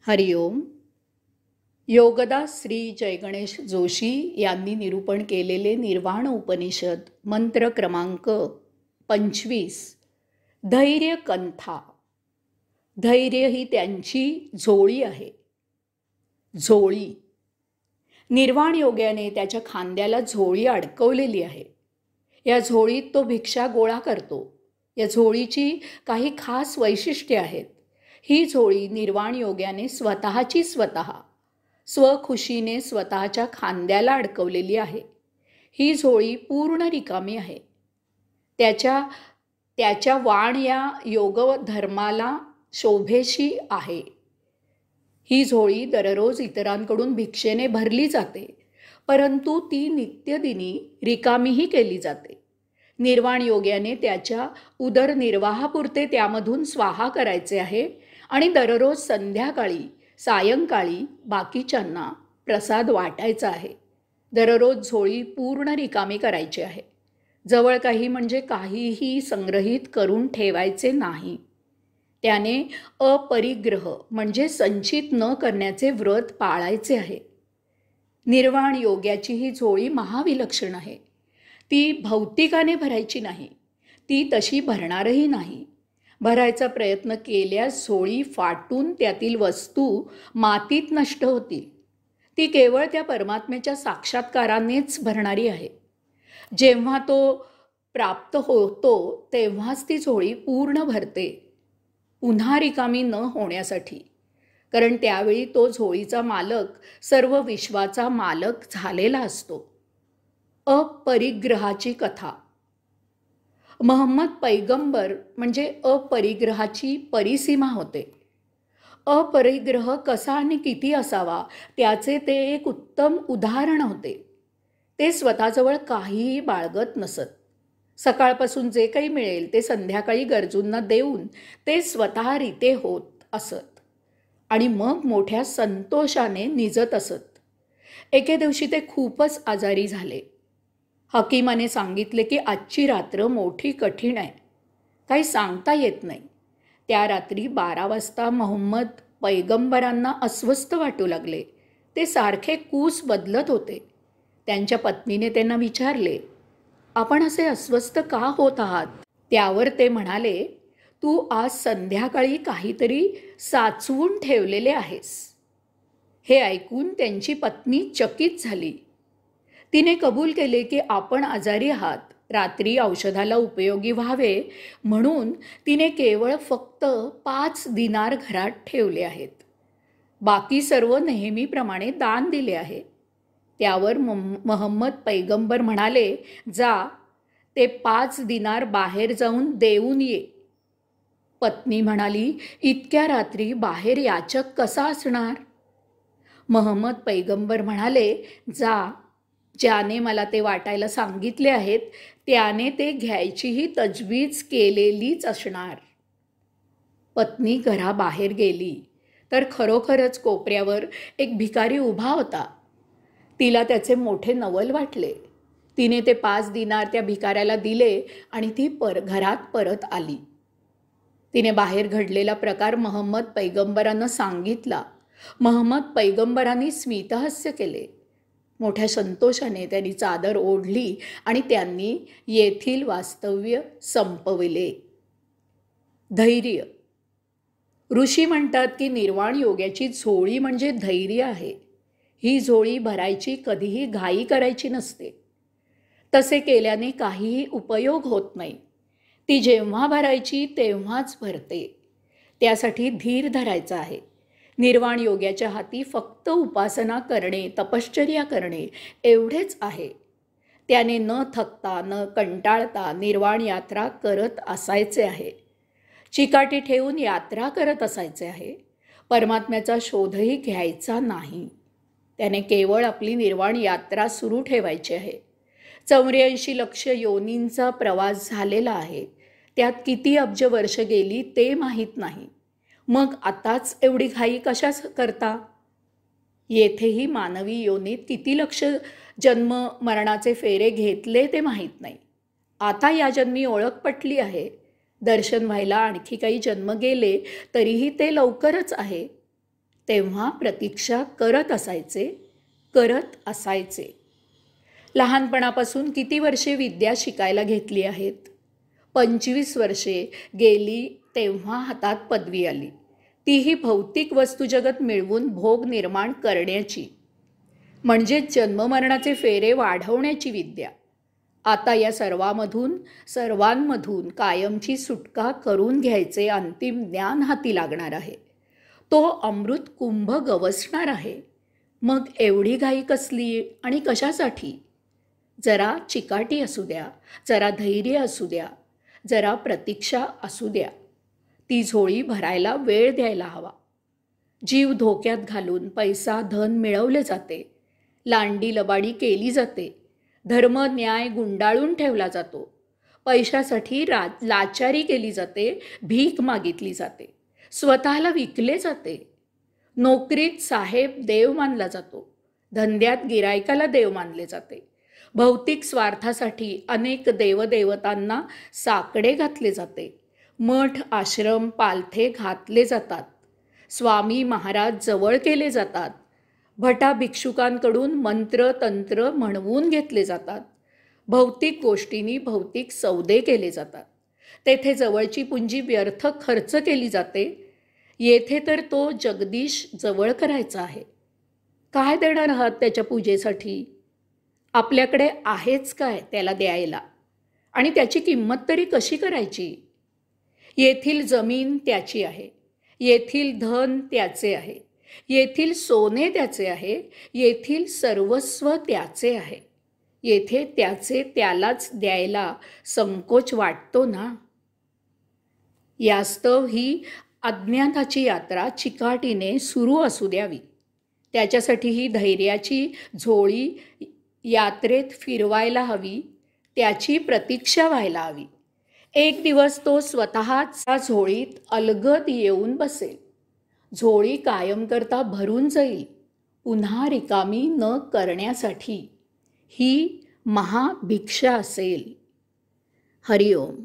हरिओम. योगदास श्री जयगणेश जोशी यांनी निरूपण केलेले निर्वाण उपनिषद मंत्र क्रमांक 25. धैर्य कंथा. धैर्य ही त्यांची झोळी आहे. झोळी. निर्वाण योग्याने त्याच्या खांद्याला झोळी अडकवलेली आहे. या झोळीत तो भिक्षा गोळा करतो. या झोळीची काही खास वैशिष्ट्ये आहेत. ही झोळी निर्वाण योग्याने स्वतःची स्वखुशीने स्वतःच्या खांद्याला अडकवलेली आहे. ही झोळी पूर्ण रिकामी आहे. त्याच्या वाण या योग धर्माला शोभेशी आहे. ही झोळी दररोज इतरांकडून भिक्षेने भरली जाते, परंतु ती नित्यदिनी रिकामीही केली जाते. निर्वाण योग्याने त्याच्या उदरनिर्वाहापुरते त्यामधून स्वाहा करायचे आहे आणि दररोज संध्याकाळी सायंकाळी बाकीच्यांना प्रसाद वाटायचा आहे. दररोज झोळी पूर्ण रिकामी करायची आहे. जवळ काही म्हणजे काहीही संग्रहित करून ठेवायचे नाही. त्याने अपरिग्रह म्हणजे संचित न करण्याचे व्रत पाळायचे आहे. निर्वाण योग्याची ही झोळी महाविलक्षण आहे. ती भौतिकाने भरायची नाही. ती तशी भरणारही नाही. भरायचा प्रयत्न केल्यास झोळी फाटून त्यातील वस्तू मातीत नष्ट होतील. ती केवळ त्या परमात्म्याच्या साक्षात्कारानेच भरणारी आहे. जेव्हा तो प्राप्त होतो तेव्हाच ती झोळी पूर्ण भरते, पुन्हा रिकामी न होण्यासाठी. कारण त्यावेळी तो झोळीचा मालक सर्व विश्वाचा मालक झालेला असतो. अपरिग्रहाची कथा. महम्मद पैगंबर म्हणजे अपरिग्रहाची परिसीमा होते. अपरिग्रह कसा आणि किती असावा त्याचे ते एक उत्तम उदाहरण होते. ते स्वतःजवळ काहीही बाळगत नसत. सकाळपासून जे काही मिळेल ते संध्याकाळी गरजूंना देऊन ते स्वतः रीते होत असत आणि मग मोठ्या संतोषाने निजत असत. एके दिवशी ते खूपच आजारी झाले. हकीमाने सांगितले की आजची रात्र मोठी कठीण आहे, काही सांगता येत नाही. त्या रात्री 12 वाजता मोहम्मद पैगंबरांना अस्वस्थ वाटू लागले. ते सारखे कूस बदलत होते. त्यांच्या पत्नीने त्यांना विचारले, आपण असे अस्वस्थ का होत आहात? त्यावर ते म्हणाले, तू आज संध्याकाळी काहीतरी साचवून ठेवलेले आहेस. हे ऐकून त्यांची पत्नी चकित झाली. तिने कबूल केले की आपण आजारी आहात. रात्री औषधाला उपयोगी व्हावे म्हणून तिने केवळ फक्त 5 दिनार घरात ठेवले आहेत. बाकी सर्व नेहमीप्रमाणे दान दिले आहे. त्यावर महम्मद पैगंबर म्हणाले, जा ते 5 दिनार बाहेर जाऊन देऊन ये. पत्नी म्हणाली, इतक्या रात्री बाहेर याचक कसा असणार? महम्मद पैगंबर म्हणाले, जा, ज्याने मला ते वाटायला सांगितले आहेत त्याने ते घ्यायचीही तजवीज केलेलीच असणार. पत्नी घराबाहेर गेली तर खरोखरच कोपऱ्यावर एक भिकारी उभा होता. तिला त्याचे मोठे नवल वाटले. तिने ते 5 दिनार त्या भिकाऱ्याला दिले आणि ती घरात परत आली. तिने बाहेर घडलेला प्रकार महम्मद पैगंबरांना सांगितला. महम्मद पैगंबरांनी स्मितहास्य केले. मोठ्या संतोषाने त्यांनी चादर ओढली आणि त्यांनी येथील वास्तव्य संपविले. धैर्य. ऋषी म्हणतात की निर्वाण योग्याची झोळी म्हणजे धैर्य आहे. ही झोळी भरायची कधीही घाई करायची नसते. तसे केल्याने काहीही उपयोग होत नाही. ती जेव्हा भरायची तेव्हाच भरते. त्यासाठी धीर धरायचा आहे. निर्वाण योग्याच्या हाती फक्त उपासना करणे, तपश्चर्या करणे एवढेच आहे. त्याने न थकता न कंटाळता निर्वाण यात्रा करत असायचे आहे. चिकाटी ठेवून यात्रा करत असायचे आहे. परमात्म्याचा शोधही घ्यायचा नाही. त्याने केवळ आपली निर्वाण यात्रा सुरू ठेवायची आहे. 84 लक्ष योनींचा प्रवास झालेला आहे. त्यात किती अब्ज वर्ष गेली ते माहीत नाही. मग आताच एवढी घाई कशा करता? येथेही मानवी योनीत किती लक्ष जन्म मरणाचे फेरे घेतले ते माहीत नाही. आता या जन्मी ओळख पटली आहे. दर्शन व्हायला आणखी काही जन्म गेले तरीही ते लवकरच आहे. तेव्हा प्रतीक्षा करत असायचे. लहानपणापासून किती वर्षे विद्या शिकायला घेतली आहेत? 25 वर्षे गेली तेव्हा हातात पदवी आली, तीही भौतिक वस्तुजगत मिळवून भोग निर्माण करण्याची, म्हणजेच जन्ममरणाचे फेरे वाढवण्याची विद्या. आता या सर्वांमधून कायमची सुटका करून घ्यायचे अंतिम ज्ञान हाती लागणार आहे. तो अमृत कुंभ गवसणार आहे. मग एवढी घाई कसली आणि कशासाठी? जरा चिकाटी असू द्या, जरा धैर्य असू द्या, जरा प्रतीक्षा असू द्या. ती झोळी भरायला वेळ द्यायला हवा. जीव धोक्यात घालून पैसा धन मिळवले जाते, लांडी लबाडी केली जाते, धर्म न्याय गुंडाळून ठेवला जातो, पैशासाठी लाचारी केली जाते, भीक मागितली जाते, स्वतःला विकले जाते. नोकरीत साहेब देव मानला जातो, धंद्यात गिरायकाला देव मानले जाते. भौतिक स्वार्थासाठी अनेक देवदेवतांना साकडे घातले जाते. मठ आश्रम पालथे घातले जातात. स्वामी महाराज जवळ केले जातात. भटा भिक्षुकांकडून मंत्र तंत्र म्हणवून घेतले जातात. भौतिक गोष्टींनी भौतिक सौदे केले जातात. तेथे जवळची पुंजी व्यर्थ खर्च केली जाते. येथे तर तो जगदीश जवळ करायचा आहे. काय देणार आहात त्याच्या पूजेसाठी? आपल्याकडे आहेच काय त्याला द्यायला? आणि त्याची किंमत तरी कशी करायची? येथील जमीन त्याची आहे, येथील धन त्याचे आहे, येथील सोने त्याचे आहे, येथील सर्वस्व त्याचे आहे. येथे त्याचे त्यालाच द्यायला संकोच वाटतो ना. यास्तव ही अज्ञानाची यात्रा चिकाटीने सुरू असू द्यावी. त्याच्यासाठी ही धैर्याची झोळी यात्रेत फिरवायला हवी, त्याची प्रतीक्षा व्हायला हवी. एक दिवस तो स्वतःच्या झोळीत अलगद येऊन बसेल. झोळी कायम करता भरून जाईल, पुन्हा रिकामी न करण्यासाठी. ही महाभिक्षा असेल. हरिओम.